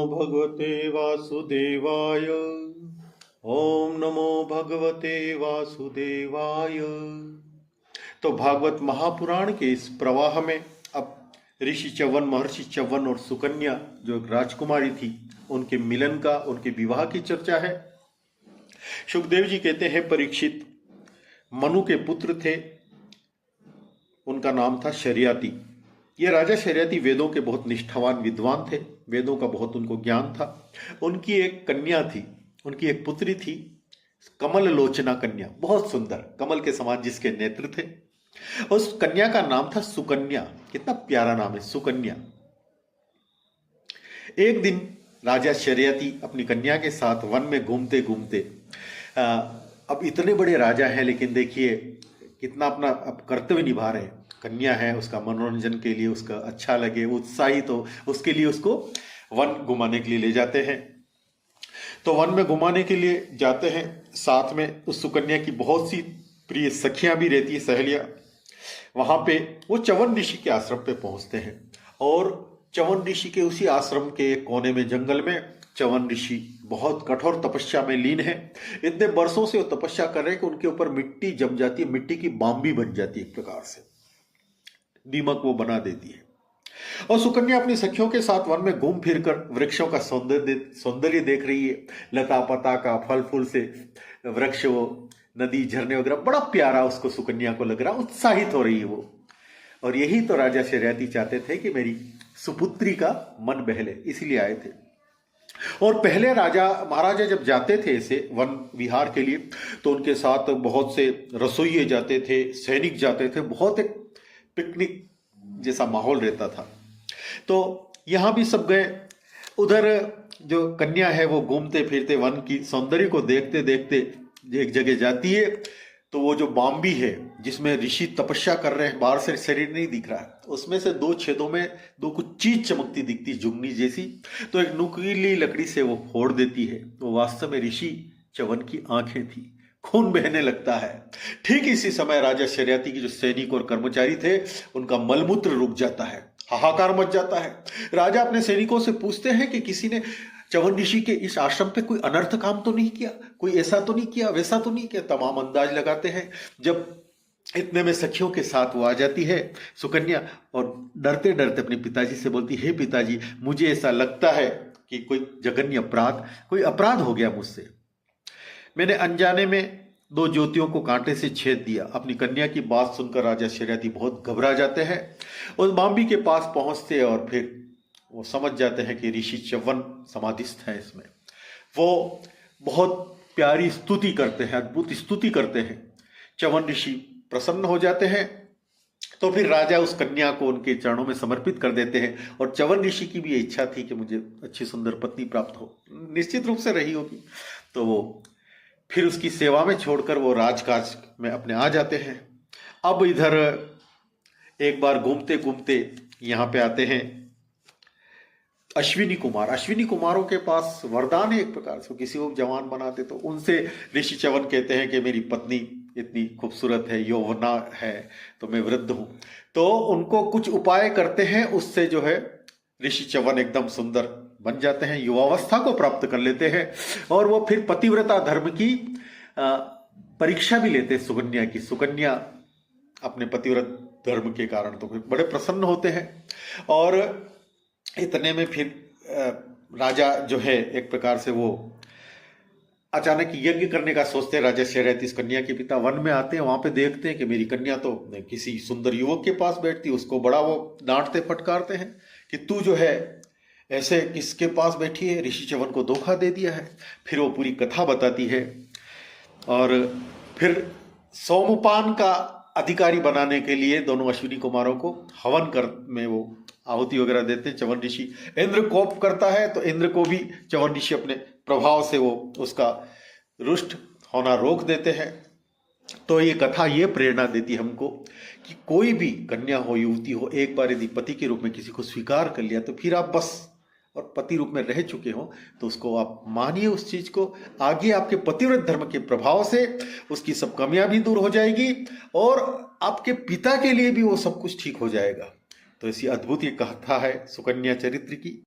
भगवते वासुदेवाय। ओम नमो भगवते वासुदेवाय। तो भागवत महापुराण के इस प्रवाह में अब ऋषि च्यवन, महर्षि च्यवन और सुकन्या जो एक राजकुमारी थी, उनके मिलन का, उनके विवाह की चर्चा है। सुखदेव जी कहते हैं परीक्षित मनु के पुत्र थे, उनका नाम था शर्याति। ये राजा शर्याति वेदों के बहुत निष्ठावान विद्वान थे, वेदों का बहुत उनको ज्ञान था। उनकी एक कन्या थी, उनकी एक पुत्री थी, कमल लोचना कन्या, बहुत सुंदर, कमल के समान जिसके नेत्र थे। उस कन्या का नाम था सुकन्या। कितना प्यारा नाम है, सुकन्या। एक दिन राजा शर्याति अपनी कन्या के साथ वन में घूमते घूमते, अब इतने बड़े राजा हैं लेकिन देखिए कितना अपना अब कर्तव्य निभा रहे हैं। कन्या है, उसका मनोरंजन के लिए, उसका अच्छा लगे, उत्साहित हो, उसके लिए उसको वन घुमाने के लिए ले जाते हैं। तो वन में घुमाने के लिए जाते हैं, साथ में उस सुकन्या की बहुत सी प्रिय सखियां भी रहती है, सहेलियां। वहां पे वो च्यवन ऋषि के आश्रम पे पहुंचते हैं और च्यवन ऋषि के उसी आश्रम के एक कोने में, जंगल में, च्यवन ऋषि बहुत कठोर तपस्या में लीन है। इतने वर्षों से वो तपस्या कर रहे हैं कि उनके ऊपर मिट्टी जम जाती है, मिट्टी की बाम्बी बन जाती है, एक प्रकार से दीमक वो बना देती है। और सुकन्या अपनी सखियों के साथ वन में घूम फिर कर वृक्षों का सौंदर्य देख रही है, लता पता का, फल फूल से वृक्ष, वो नदी, झरने वगैरह, बड़ा प्यारा उसको, सुकन्या को लग रहा, उत्साहित हो रही है वो। और यही तो राजा शर्याति चाहते थे कि मेरी सुपुत्री का मन बहले, इसीलिए आए थे। और पहले राजा महाराजा जब जाते थे ऐसे वन विहार के लिए, तो उनके साथ बहुत से रसोइये जाते थे, सैनिक जाते थे, बहुत एक पिकनिक जैसा माहौल रहता था। तो यहां भी सब गए। उधर जो कन्या है वो घूमते फिरते वन की सौंदर्य को देखते देखते एक जगह जाती है, तो वो जो बाम्बी है जिसमें ऋषि तपस्या कर रहे हैं, बाहर से शरीर नहीं दिख रहा है, उसमें से दो छेदों में दो कुछ चीज चमकती दिखती, जुगनी जैसी। तो एक नुकीली लकड़ी से वो फोड़ देती है, तो वास्तव में ऋषि च्यवन की आंखें थी। खून बहने लगता है। ठीक इसी समय राजा शर्याति के जो सैनिक और कर्मचारी थे, उनका मलमूत्र रुक जाता है, हाहाकार मच जाता है। राजा अपने सैनिकों से पूछते हैं कि किसी ने च्यवन ऋषि के इस आश्रम पे कोई अनर्थ काम तो नहीं किया, कोई ऐसा तो नहीं किया, वैसा तो नहीं किया। तमाम अंदाज लगाते हैं। जब इतने में सखियों के साथ वो आ जाती है सुकन्या, और डरते डरते अपने पिताजी से बोलती, हे पिताजी, मुझे ऐसा लगता है कि कोई जघन्य अपराध, कोई अपराध हो गया मुझसे। मैंने अनजाने में दो ज्योतियों को कांटे से छेद दिया। अपनी कन्या की बात सुनकर राजा शर्याति बहुत घबरा जाते हैं। उस बाम्बी के पास पहुंचते और फिर वो समझ जाते हैं कि ऋषि च्यवन समाधिस्थ है इसमें। वो बहुत प्यारी स्तुति करते हैं, अद्भुत स्तुति करते हैं। च्यवन ऋषि प्रसन्न हो जाते हैं। तो फिर राजा उस कन्या को उनके चरणों में समर्पित कर देते हैं। और च्यवन ऋषि की भी इच्छा थी कि मुझे अच्छी सुंदर पत्नी प्राप्त हो, निश्चित रूप से रही होगी। तो वो फिर उसकी सेवा में छोड़कर वो राजकाज में अपने आ जाते हैं। अब इधर एक बार घूमते घूमते यहाँ पे आते हैं अश्विनी कुमार। अश्विनी कुमारों के पास वरदान है एक प्रकार से, किसी को जवान बनाते। तो उनसे ऋषि च्यवन कहते हैं कि मेरी पत्नी इतनी खूबसूरत है, यौवना है, तो मैं वृद्ध हूं। तो उनको कुछ उपाय करते हैं, उससे जो है ऋषि च्यवन एकदम सुंदर बन जाते हैं, युवावस्था को प्राप्त कर लेते हैं। और वो फिर पतिव्रता धर्म की परीक्षा भी लेते हैं सुकन्या की। सुकन्या अपने पतिव्रत धर्म के कारण तो फिर बड़े प्रसन्न होते हैं। और इतने में फिर राजा जो है एक प्रकार से वो अचानक यज्ञ करने का सोचते हैं। राजा शर्याति इस कन्या के पिता वन में आते हैं, वहां पे देखते हैं कि मेरी कन्या तो किसी सुंदर युवक के पास बैठती, उसको बड़ा वो डांटते फटकारते हैं कि तू जो है ऐसे किसके पास बैठी है, ऋषि च्यवन को धोखा दे दिया है। फिर वो पूरी कथा बताती है। और फिर सोमपान का अधिकारी बनाने के लिए दोनों अश्विनी कुमारों को हवन कर में वो आहुति वगैरह देते हैं। च्यवन ऋषि, इंद्र कोप करता है तो इंद्र को भी च्यवन ऋषि अपने प्रभाव से वो उसका रुष्ट होना रोक देते हैं। तो ये कथा ये प्रेरणा देती है हमको कि कोई भी कन्या हो, युवती हो, एक बार यदि पति के रूप में किसी को स्वीकार कर लिया तो फिर आप बस, और पति रूप में रह चुके हो तो उसको आप मानिए, उस चीज को। आगे आपके पतिव्रत धर्म के प्रभाव से उसकी सब कमियां भी दूर हो जाएगी और आपके पिता के लिए भी वो सब कुछ ठीक हो जाएगा। तो ऐसी अद्भुत ये कथा है सुकन्या चरित्र की।